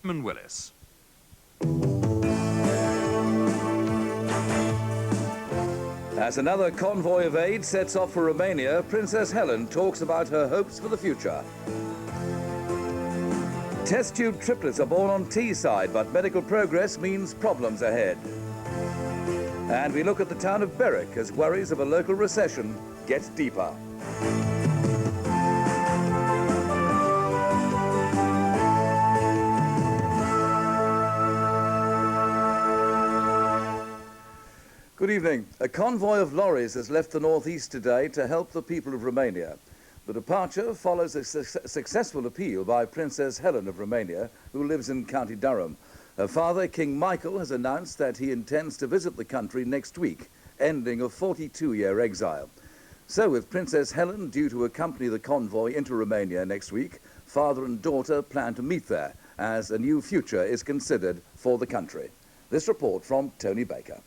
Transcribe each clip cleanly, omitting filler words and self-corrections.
Willis. As another convoy of aid sets off for Romania, Princess Helen talks about her hopes for the future. Test tube triplets are born on Teesside, but medical progress means problems ahead. And we look at the town of Berwick as worries of a local recession get deeper. Good evening. A convoy of lorries has left the northeast today to help the people of Romania. The departure follows a successful appeal by Princess Helen of Romania, who lives in County Durham. Her father, King Michael, has announced that he intends to visit the country next week, ending a 42-year exile. So with Princess Helen due to accompany the convoy into Romania next week, father and daughter plan to meet there as a new future is considered for the country. This report from Tony Baker.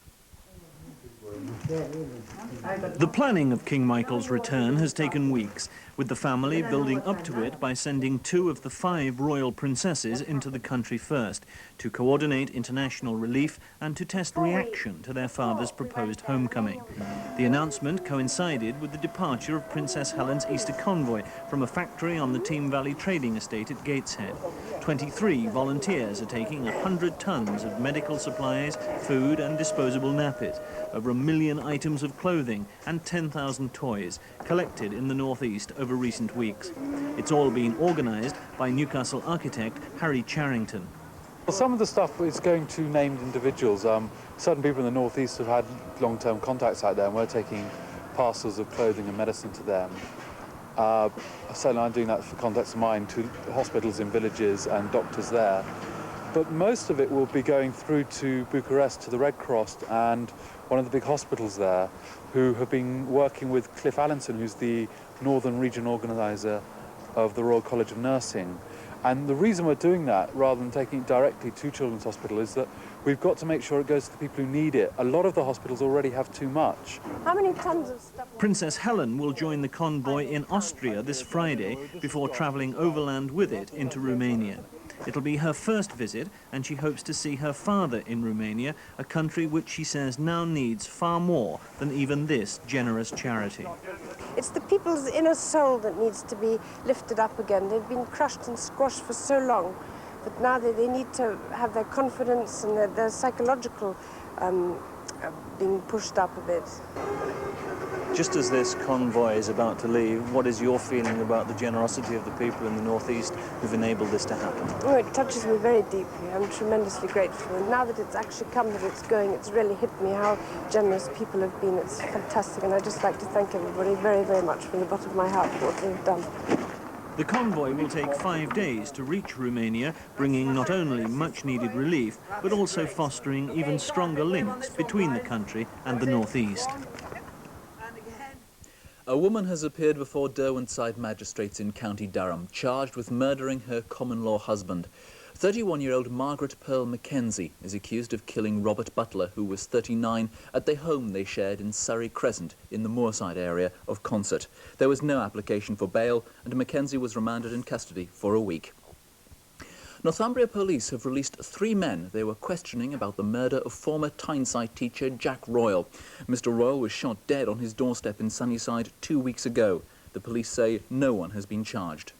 The planning of King Michael's return has taken weeks, with the family building up to it by sending 2 of the 5 royal princesses into the country first, to coordinate international relief and to test reaction to their father's proposed homecoming. The announcement coincided with the departure of Princess Helen's Easter convoy from a factory on the Team Valley trading estate at Gateshead. 23 volunteers are taking 100 tons of medical supplies, food and disposable nappies, over 1 million items of clothing and 10,000 toys collected in the northeast over recent weeks. It's all been organised by Newcastle architect Harry Charrington. Well, some of the stuff is going to named individuals. Certain people in the northeast have had long-term contacts out there, and we're taking parcels of clothing and medicine to them. Certainly I'm doing that for contacts of mine to hospitals in villages and doctors there. But most of it will be going through to Bucharest, to the Red Cross and one of the big hospitals there, who have been working with Cliff Allinson, who's the Northern Region Organiser of the Royal College of Nursing. And the reason we're doing that, rather than taking it directly to Children's Hospital, is that we've got to make sure it goes to the people who need it. A lot of the hospitals already have too much. How many tons of stuff? Princess Helen will join the convoy in Austria this Friday before travelling overland with it into Romania. It'll be her first visit, and she hopes to see her father in Romania, a country which she says now needs far more than even this generous charity. It's the people's inner soul that needs to be lifted up again. They've been crushed and squashed for so long that now they need to have their confidence and their psychological being pushed up a bit. Just as this convoy is about to leave, what is your feeling about the generosity of the people in the northeast who've enabled this to happen? Oh, it touches me very deeply. I'm tremendously grateful. And now that it's actually come, that it's going, it's really hit me how generous people have been. It's fantastic, and I'd just like to thank everybody very, very much from the bottom of my heart for what they've done. The convoy will take 5 days to reach Romania, bringing not only much-needed relief, but also fostering even stronger links between the country and the northeast. A woman has appeared before Derwentsside magistrates in County Durham, charged with murdering her common-law husband. 31-year-old Margaret Pearl Mackenzie is accused of killing Robert Butler, who was 39, at the home they shared in Surrey Crescent in the Moorside area of Consett. There was no application for bail, and Mackenzie was remanded in custody for a week. Northumbria police have released 3 men they were questioning about the murder of former Tyneside teacher Jack Royal. Mr. Royal was shot dead on his doorstep in Sunnyside 2 weeks ago. The police say no one has been charged.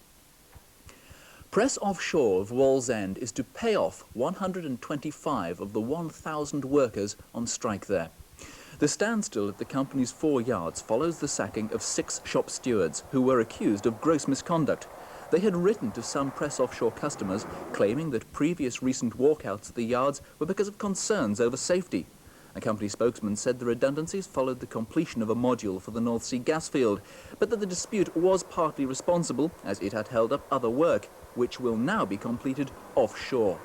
Press Offshore of Wallsend is to pay off 125 of the 1,000 workers on strike there. The standstill at the company's 4 yards follows the sacking of 6 shop stewards who were accused of gross misconduct. They had written to some Press Offshore customers claiming that previous recent walkouts at the yards were because of concerns over safety. A company spokesman said the redundancies followed the completion of a module for the North Sea gas field, but that the dispute was partly responsible as it had held up other work, which will now be completed offshore.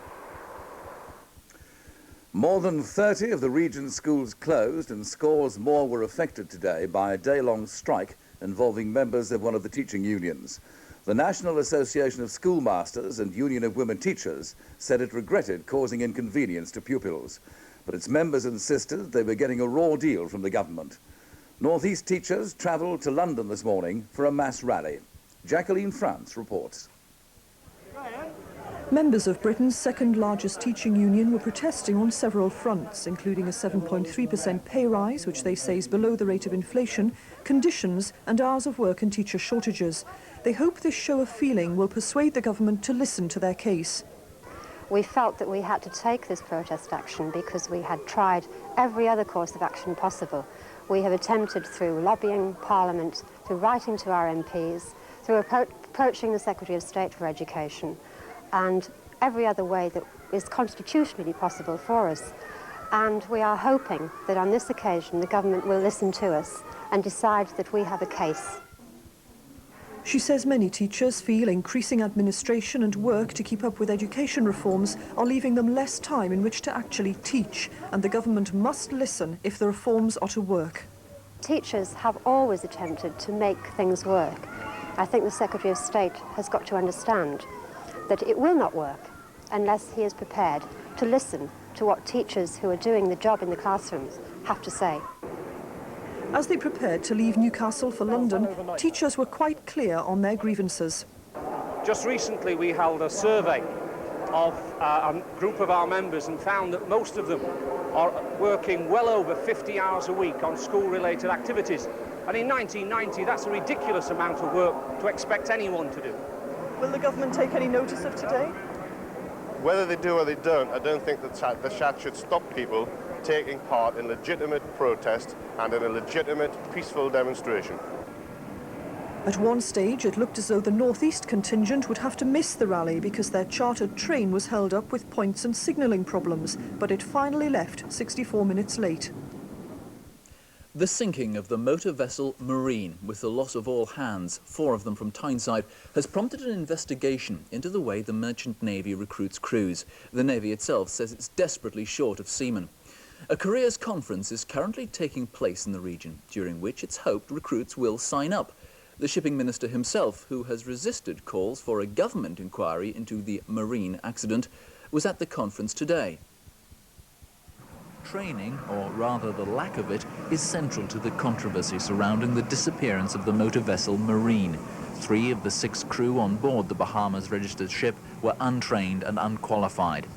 More than 30 of the region's schools closed, and scores more were affected today by a day-long strike involving members of one of the teaching unions. The National Association of Schoolmasters and Union of Women Teachers said it regretted causing inconvenience to pupils, but its members insisted they were getting a raw deal from the government. North East teachers travelled to London this morning for a mass rally. Jacqueline France reports. Members of Britain's second-largest teaching union were protesting on several fronts, including a 7.3% pay rise, which they say is below the rate of inflation, conditions and hours of work and teacher shortages. They hope this show of feeling will persuade the government to listen to their case. We felt that we had to take this protest action because we had tried every other course of action possible. We have attempted through lobbying Parliament, through writing to our MPs, through approaching the Secretary of State for Education, and every other way that is constitutionally possible for us. And we are hoping that on this occasion the government will listen to us and decide that we have a case. She says many teachers feel increasing administration and work to keep up with education reforms are leaving them less time in which to actually teach, and the government must listen if the reforms are to work. Teachers have always attempted to make things work. I think the Secretary of State has got to understand that it will not work unless he is prepared to listen to what teachers who are doing the job in the classrooms have to say. As they prepared to leave Newcastle for London, teachers were quite clear on their grievances. Just recently we held a survey of a group of our members and found that most of them are working well over 50 hours a week on school-related activities. And in 1990, that's a ridiculous amount of work to expect anyone to do. Will the government take any notice of today? Whether they do or they don't, I don't think that the chat should stop people taking part in legitimate protest and in a legitimate, peaceful demonstration. At one stage, it looked as though the North East contingent would have to miss the rally because their chartered train was held up with points and signalling problems, but it finally left 64 minutes late. The sinking of the motor vessel Marine, with the loss of all hands, 4 of them from Tyneside, has prompted an investigation into the way the Merchant Navy recruits crews. The Navy itself says it's desperately short of seamen. A careers conference is currently taking place in the region, during which it's hoped recruits will sign up. The shipping minister himself, who has resisted calls for a government inquiry into the Marine accident, was at the conference today. Training, or rather the lack of it, is central to the controversy surrounding the disappearance of the motor vessel Marine. 3 of the 6 crew on board the Bahamas-registered ship were untrained and unqualified.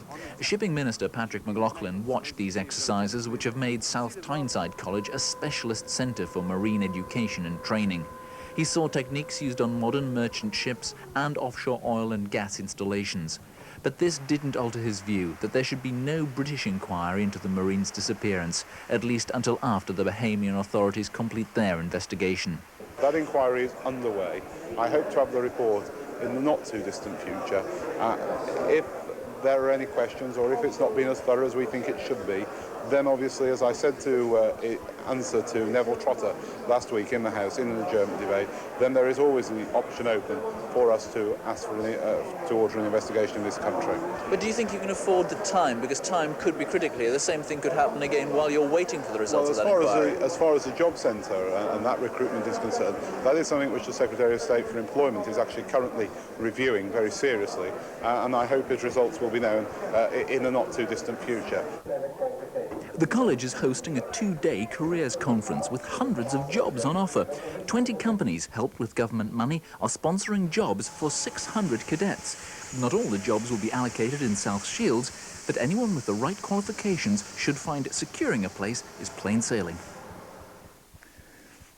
Shipping Minister Patrick McLaughlin watched these exercises, which have made South Tyneside College a specialist centre for marine education and training. He saw techniques used on modern merchant ships and offshore oil and gas installations. But this didn't alter his view that there should be no British inquiry into the Marine's disappearance, at least until after the Bahamian authorities complete their investigation. That inquiry is underway. I hope to have the report in the not-too-distant future. If there are any questions, or if it's not been as thorough as we think it should be, then obviously, as I said to answer to Neville Trotter last week in the House, in the German debate, then there is always the option open for us to ask for to order an investigation in this country. But do you think you can afford the time? Because time could be critical here. The same thing could happen again while you're waiting for the results of that inquiry. As far as the job centre and that recruitment is concerned, that is something which the Secretary of State for Employment is actually currently reviewing very seriously, and I hope its results will be known in a not-too-distant future. The college is hosting a 2-day careers conference with hundreds of jobs on offer. 20 companies, helped with government money, are sponsoring jobs for 600 cadets. Not all the jobs will be allocated in South Shields, but anyone with the right qualifications should find securing a place is plain sailing.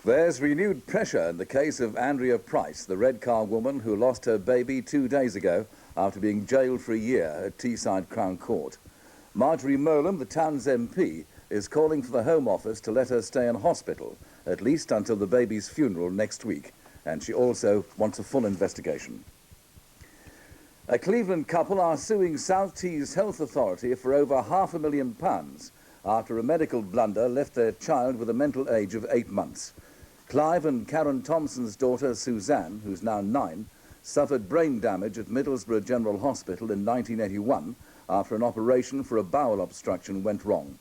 There's renewed pressure in the case of Andrea Price, the red car woman who lost her baby 2 days ago after being jailed for a year at Teesside Crown Court. Marjorie Molam, the town's MP, is calling for the Home Office to let her stay in hospital, at least until the baby's funeral next week, and she also wants a full investigation. A Cleveland couple are suing South Tees Health Authority for over £500,000 after a medical blunder left their child with a mental age of 8 months. Clive and Karen Thompson's daughter, Suzanne, who's now 9, suffered brain damage at Middlesbrough General Hospital in 1981 after an operation for a bowel obstruction went wrong.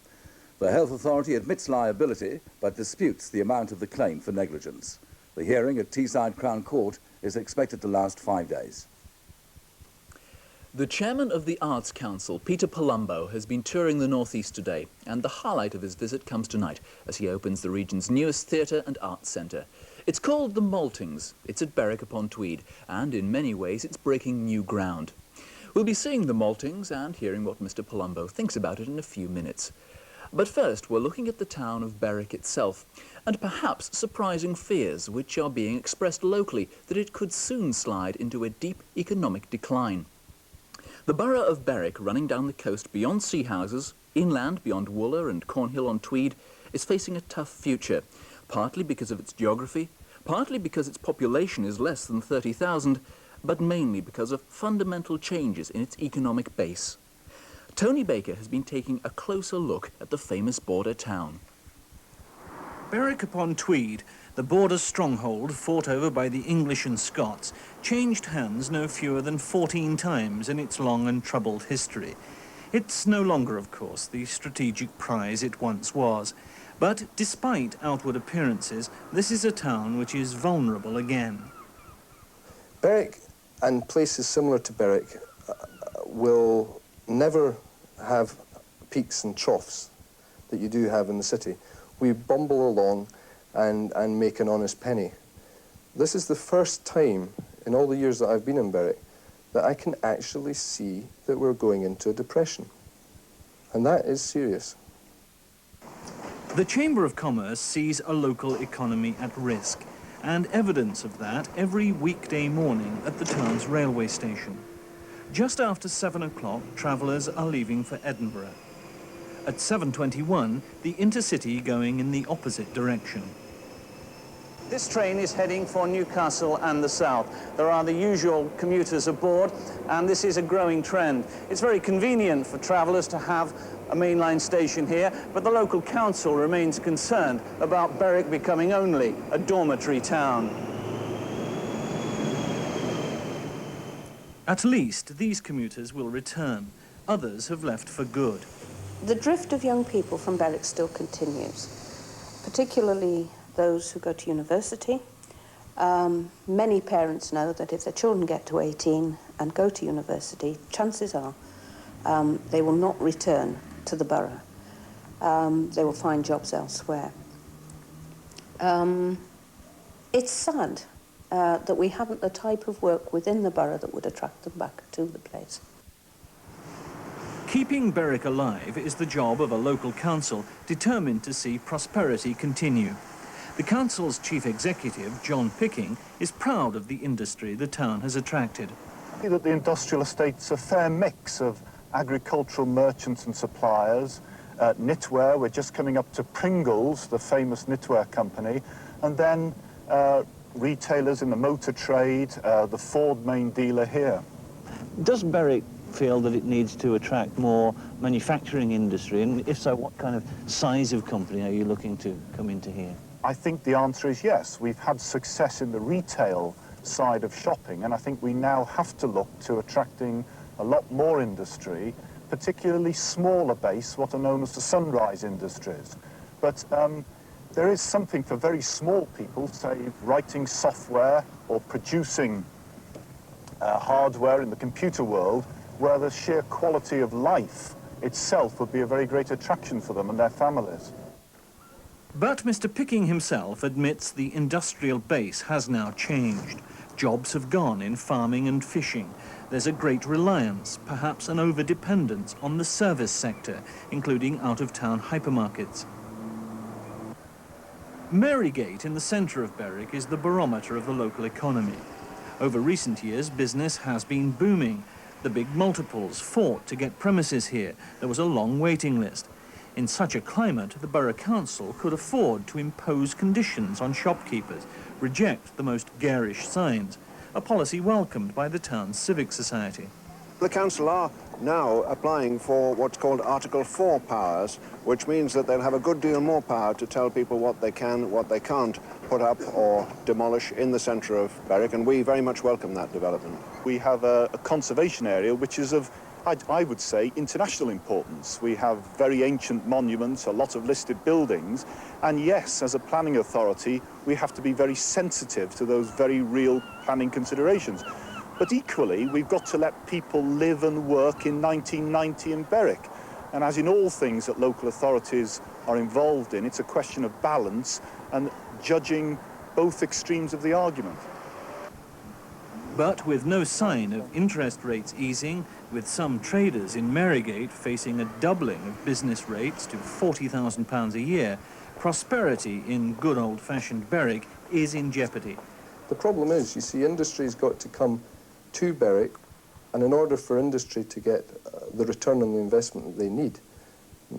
The Health Authority admits liability, but disputes the amount of the claim for negligence. The hearing at Teesside Crown Court is expected to last 5 days. The chairman of the Arts Council, Peter Palumbo, has been touring the North East today, and the highlight of his visit comes tonight as he opens the region's newest theatre and arts centre. It's called The Maltings. It's at Berwick-upon-Tweed, and in many ways it's breaking new ground. We'll be seeing the maltings and hearing what Mr. Palumbo thinks about it in a few minutes. But first, we're looking at the town of Berwick itself, and perhaps surprising fears which are being expressed locally that it could soon slide into a deep economic decline. The borough of Berwick, running down the coast beyond sea houses, inland beyond Wooler and Cornhill-on-Tweed, is facing a tough future, partly because of its geography, partly because its population is less than 30,000, but mainly because of fundamental changes in its economic base. Tony Baker has been taking a closer look at the famous border town. Berwick-upon-Tweed, the border stronghold fought over by the English and Scots, changed hands no fewer than 14 times in its long and troubled history. It's no longer, of course, the strategic prize it once was. But despite outward appearances, this is a town which is vulnerable again. Berwick and places similar to Berwick will never have peaks and troughs that you do have in the city. We bumble along and make an honest penny. This is the first time in all the years that I've been in Berwick that I can actually see that we're going into a depression. And that is serious. The Chamber of Commerce sees a local economy at risk, and evidence of that every weekday morning at the town's railway station. Just after 7 o'clock, travellers are leaving for Edinburgh. At 7:21, the intercity going in the opposite direction. This train is heading for Newcastle and the south. There are the usual commuters aboard, and this is a growing trend. It's very convenient for travellers to have a mainline station here, but the local council remains concerned about Berwick becoming only a dormitory town. At least these commuters will return. Others have left for good. The drift of young people from Berwick still continues, particularly those who go to university. Many parents know that if their children get to 18 and go to university, chances are they will not return to the borough. They will find jobs elsewhere. It's sad that we haven't the type of work within the borough that would attract them back to the place. Keeping Berwick alive is the job of a local council determined to see prosperity continue. The council's chief executive, John Picking, is proud of the industry the town has attracted. I see that the industrial estate's a fair mix of agricultural merchants and suppliers, knitwear, we're just coming up to Pringles, the famous knitwear company, and then retailers in the motor trade, the Ford main dealer here. Does Berwick feel that it needs to attract more manufacturing industry, and if so, what kind of size of company are you looking to come into here? I think the answer is yes. We've had success in the retail side of shopping, and I think we now have to look to attracting a lot more industry, particularly smaller base, what are known as the sunrise industries. But there is something for very small people, say writing software or producing hardware in the computer world, where the sheer quality of life itself would be a very great attraction for them and their families. But Mr. Picking himself admits the industrial base has now changed. Jobs have gone in farming and fishing. There's a great reliance, perhaps an over-dependence on the service sector, including out-of-town hypermarkets. Marygate in the centre of Berwick is the barometer of the local economy. Over recent years, business has been booming. The big multiples fought to get premises here. There was a long waiting list. In such a climate, the Borough Council could afford to impose conditions on shopkeepers, reject the most garish signs, a policy welcomed by the town's civic society. The council are now applying for what's called Article 4 powers, which means that they'll have a good deal more power to tell people what they can, what they can't put up or demolish in the centre of Berwick, and we very much welcome that development. We have a conservation area which is of, I would say, international importance. We have very ancient monuments, a lot of listed buildings, and yes, as a planning authority, we have to be very sensitive to those very real planning considerations. But equally, we've got to let people live and work in 1990 in Berwick. And as in all things that local authorities are involved in, it's a question of balance and judging both extremes of the argument. But with no sign of interest rates easing, with some traders in Marygate facing a doubling of business rates to £40,000 a year, prosperity in good old-fashioned Berwick is in jeopardy. The problem is, you see, industry's got to come to Berwick, and in order for industry to get the return on the investment that they need,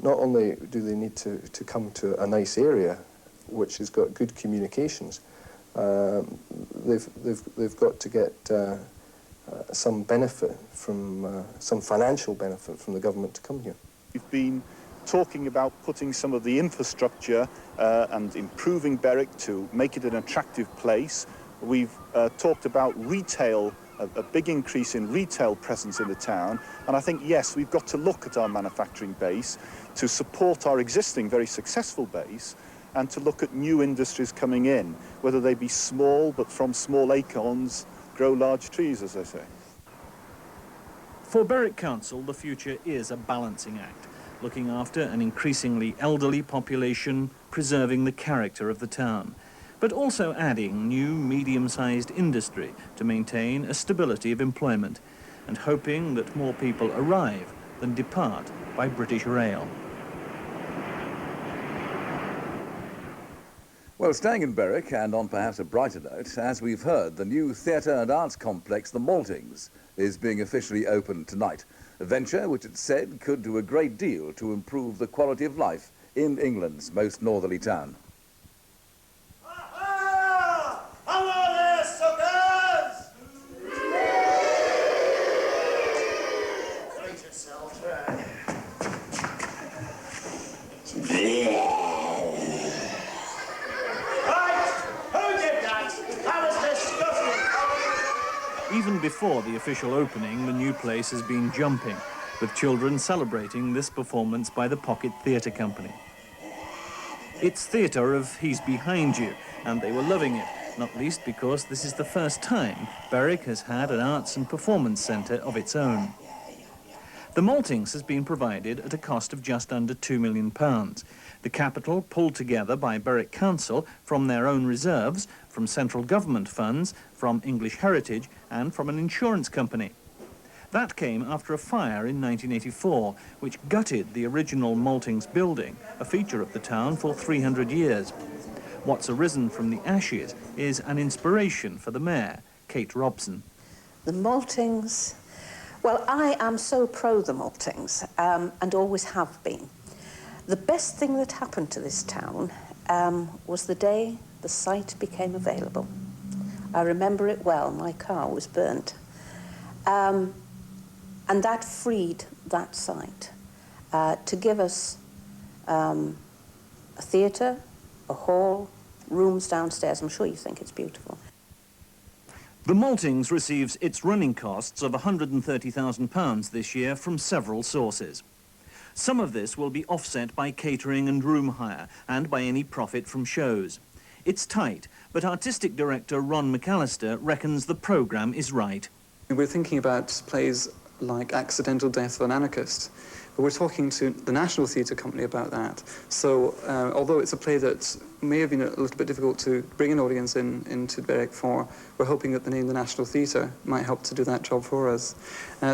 not only do they need to come to a nice area, which has got good communications, they've got to get some benefit from, some financial benefit from the government to come here. We've been talking about putting some of the infrastructure and improving Berwick to make it an attractive place. We've talked about retail, a big increase in retail presence in the town, and I think, yes, we've got to look at our manufacturing base to support our existing very successful base, and to look at new industries coming in, whether they be small, but from small acorns grow large trees, as they say. For Berwick Council, the future is a balancing act, looking after an increasingly elderly population, preserving the character of the town, but also adding new medium-sized industry to maintain a stability of employment, and hoping that more people arrive than depart by British rail. Well, staying in Berwick, and on perhaps a brighter note, as we've heard, the new theatre and arts complex, the Maltings, is being officially opened tonight. A venture which it's said could do a great deal to improve the quality of life in England's most northerly town. Hello there, suckers! Treat yourself, Even before the official opening, the new place has been jumping, with children celebrating this performance by the Pocket Theatre Company. It's theatre of He's Behind You, and they were loving it, not least because this is the first time Berwick has had an arts and performance centre of its own. The Maltings has been provided at a cost of just under £2 million. The capital pulled together by Berwick Council from their own reserves, from central government funds, from English Heritage and from an insurance company. That came after a fire in 1984, which gutted the original Maltings building, a feature of the town for 300 years. What's arisen from the ashes is an inspiration for the mayor, Kate Robson. The Maltings, well, I am so pro the Maltings, and always have been. The best thing that happened to this town was the day the site became available. I remember it well, my car was burnt. And that freed that site to give us a theatre, a hall, rooms downstairs. I'm sure you think it's beautiful. The Maltings receives its running costs of £130,000 this year from several sources. Some of this will be offset by catering and room hire and by any profit from shows. It's tight, but artistic director Ron McAllister reckons the programme is right. We're thinking about plays like Accidental Death of an Anarchist, but we're talking to the National Theatre Company about that. So although it's a play that may have been a little bit difficult to bring an audience into Berwick for, we're hoping that the name the National Theatre might help to do that job for us.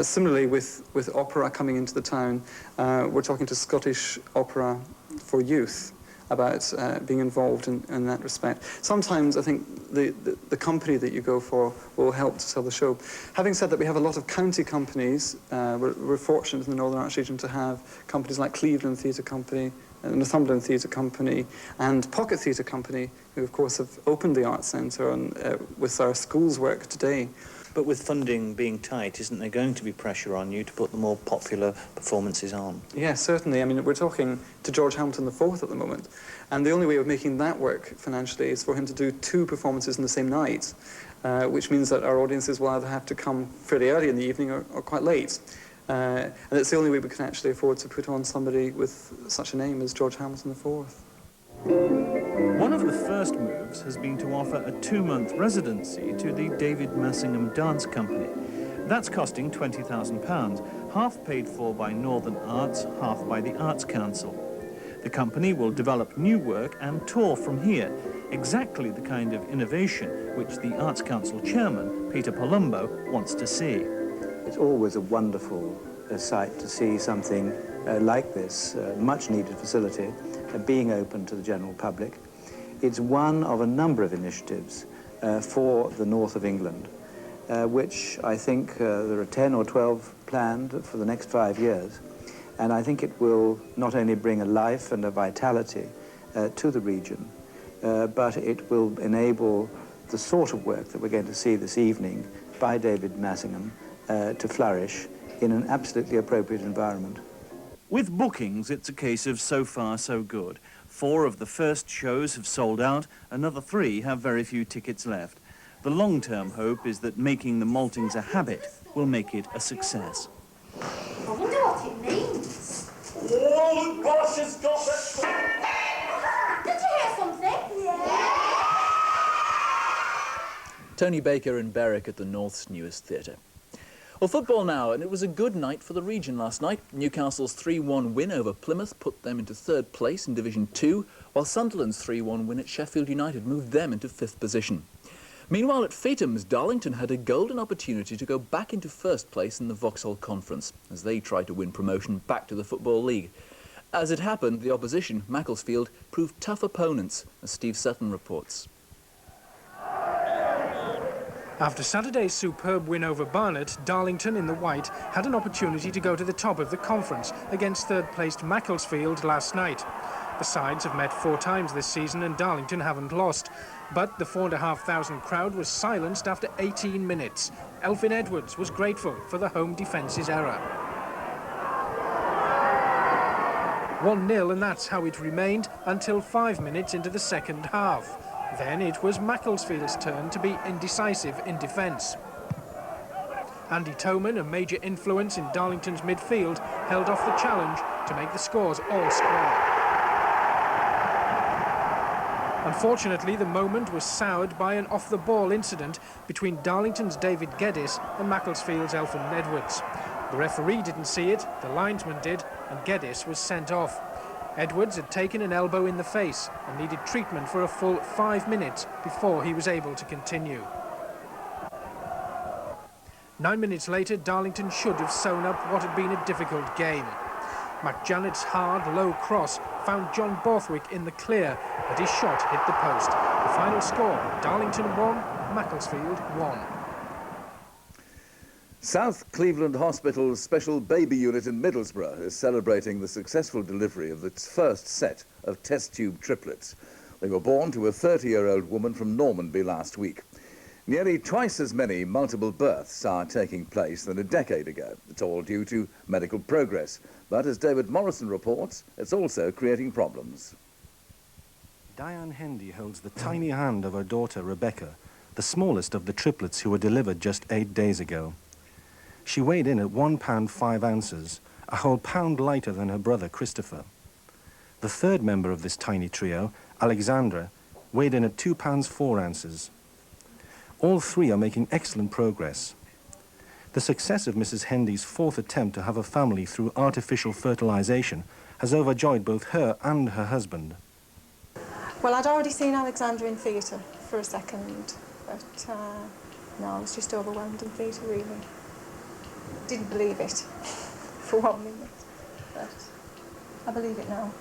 Similarly, with opera coming into the town, we're talking to Scottish Opera for Youth about being involved in that respect. Sometimes I think the company that you go for will help to tell the show. Having said that, we have a lot of county companies. We're fortunate in the Northern Arts region to have companies like Cleveland Theatre Company, Northumberland Theatre Company and Pocket Theatre Company, who of course have opened the Arts Centre and with our schools work today. But with funding being tight, isn't there going to be pressure on you to put the more popular performances on? Yes, certainly. I mean, we're talking to George Hamilton IV at the moment, and the only way of making that work financially is for him to do 2 performances in the same night, which means that our audiences will either have to come fairly early in the evening or quite late. And it's the only way we can actually afford to put on somebody with such a name as George Hamilton IV. One of the first moves has been to offer a 2-month residency to the David Massingham Dance Company. That's costing £20,000, half paid for by Northern Arts, half by the Arts Council. The company will develop new work and tour from here, exactly the kind of innovation which the Arts Council chairman, Peter Palumbo, wants to see. It's always a wonderful sight to see something like this, much-needed facility, being open to the general public. It's one of a number of initiatives for the north of England, which I think there are 10 or 12 planned for the next 5 years. And I think it will not only bring a life and a vitality to the region, but it will enable the sort of work that we're going to see this evening by David Massingham to flourish in an absolutely appropriate environment. With bookings, it's a case of so far so good. 4 of the first shows have sold out, another 3 have very few tickets left. The long-term hope is that making the maltings a habit will make it a success. I wonder what it means. Oh, the boss has got that. Did you hear something? Yeah. Tony Baker and Berwick at the North's newest theatre. Well, football now, and it was a good night for the region last night. Newcastle's 3-1 win over Plymouth put them into 3rd place in Division 2, while Sunderland's 3-1 win at Sheffield United moved them into 5th position. Meanwhile, at Feethams, Darlington had a golden opportunity to go back into 1st place in the Vauxhall Conference, as they tried to win promotion back to the Football League. As it happened, the opposition, Macclesfield, proved tough opponents, as Steve Sutton reports. After Saturday's superb win over Barnet, Darlington in the white had an opportunity to go to the top of the conference against 3rd-placed Macclesfield last night. The sides have met 4 times this season and Darlington haven't lost. But the 4,500 crowd was silenced after 18 minutes. Elfyn Edwards was grateful for the home defence's error. 1-0, and that's how it remained until 5 minutes into the second half. Then it was Macclesfield's turn to be indecisive in defence. Andy Toman, a major influence in Darlington's midfield, held off the challenge to make the scores all square. Unfortunately, the moment was soured by an off-the-ball incident between Darlington's David Geddes and Macclesfield's Elfyn Edwards. The referee didn't see it, the linesman did, and Geddes was sent off. Edwards had taken an elbow in the face and needed treatment for a full 5 minutes before he was able to continue. 9 minutes later, Darlington should have sewn up what had been a difficult game. McJanet's hard, low cross found John Borthwick in the clear, but his shot hit the post. The final score, Darlington 1, Macclesfield 1. South Cleveland Hospital's special baby unit in Middlesbrough is celebrating the successful delivery of its first set of test tube triplets. They were born to a 30-year-old woman from Normanby last week. Nearly twice as many multiple births are taking place than a decade ago. It's all due to medical progress. But as David Morrison reports, it's also creating problems. Diane Hendy holds the tiny hand of her daughter, Rebecca, the smallest of the triplets who were delivered just 8 days ago. She weighed in at 1 pound 5 ounces, a whole pound lighter than her brother, Christopher. The third member of this tiny trio, Alexandra, weighed in at 2 pounds 4 ounces. All 3 are making excellent progress. The success of Mrs. Hendy's 4th attempt to have a family through artificial fertilization has overjoyed both her and her husband. Well, I'd already seen Alexandra in theatre for a second, but no, I was just overwhelmed in theatre, really. Didn't believe it for 1 minute, but I believe it now.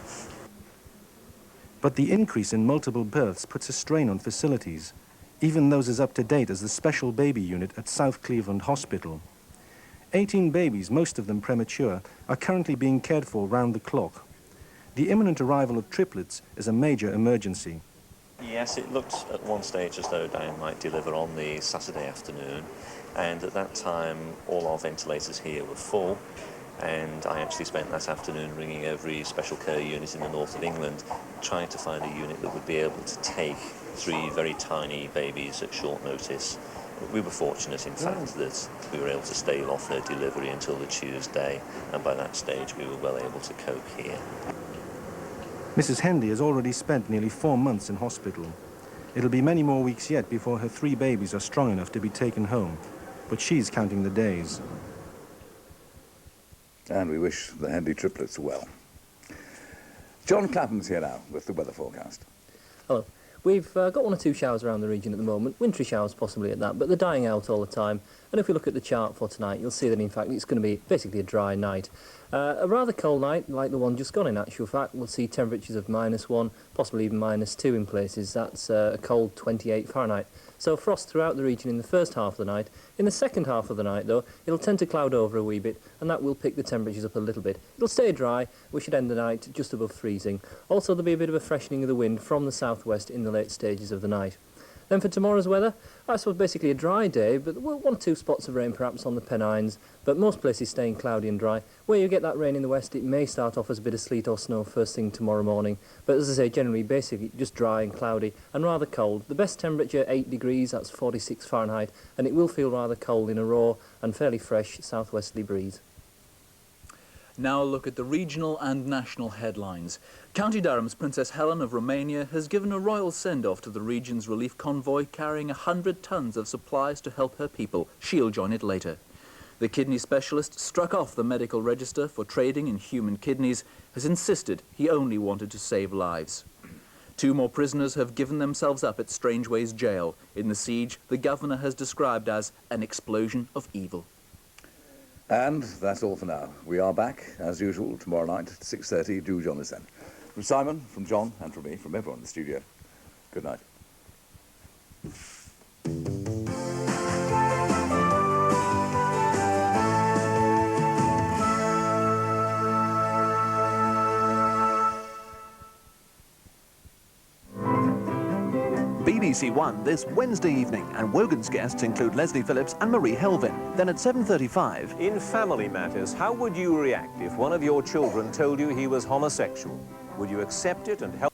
But the increase in multiple births puts a strain on facilities, even those as up-to-date as the special baby unit at South Cleveland Hospital. 18 babies, most of them premature, are currently being cared for round the clock. The imminent arrival of triplets is a major emergency. Yes, it looked at one stage as though Diane might deliver on the Saturday afternoon, and at that time all our ventilators here were full, and I actually spent that afternoon ringing every special care unit in the north of England, trying to find a unit that would be able to take 3 very tiny babies at short notice. We were fortunate, in fact, that we were able to stave off her delivery until the Tuesday, and by that stage we were well able to cope here. Mrs. Hendy has already spent nearly 4 months in hospital. It'll be many more weeks yet before her 3 babies are strong enough to be taken home, but she's counting the days. And we wish the Hendy triplets well. John Clapham's here now with the weather forecast. Hello. We've got 1 or 2 showers around the region at the moment, wintry showers possibly at that, but they're dying out all the time. And if we look at the chart for tonight, you'll see that in fact it's going to be basically a dry night. A rather cold night, like the one just gone in actual fact. We'll see temperatures of -1, possibly even -2 in places. That's a cold 28 Fahrenheit. So frost throughout the region in the first half of the night. In the second half of the night, though, it'll tend to cloud over a wee bit, and that will pick the temperatures up a little bit. It'll stay dry. We should end the night just above freezing. Also, there'll be a bit of a freshening of the wind from the southwest in the late stages of the night. Then for tomorrow's weather, I suppose basically a dry day, but 1 or 2 spots of rain perhaps on the Pennines, but most places staying cloudy and dry. Where you get that rain in the west, it may start off as a bit of sleet or snow first thing tomorrow morning, but as I say, generally basically just dry and cloudy and rather cold. The best temperature 8 degrees, that's 46 Fahrenheit, and it will feel rather cold in a raw and fairly fresh southwesterly breeze. Now a look at the regional and national headlines. County Durham's Princess Helen of Romania has given a royal send-off to the region's relief convoy carrying 100 tons of supplies to help her people. She'll join it later. The kidney specialist struck off the medical register for trading in human kidneys, has insisted he only wanted to save lives. 2 more prisoners have given themselves up at Strangeways jail in the siege the governor has described as an explosion of evil. And that's all for now. We are back, as usual, tomorrow night at 6:30. Do join us then. From Simon, from John, and from me, from everyone in the studio, good night. BBC1 this Wednesday evening, and Wogan's guests include Leslie Phillips and Marie Helvin. Then at 7:35... In Family Matters, how would you react if one of your children told you he was homosexual? Would you accept it and help?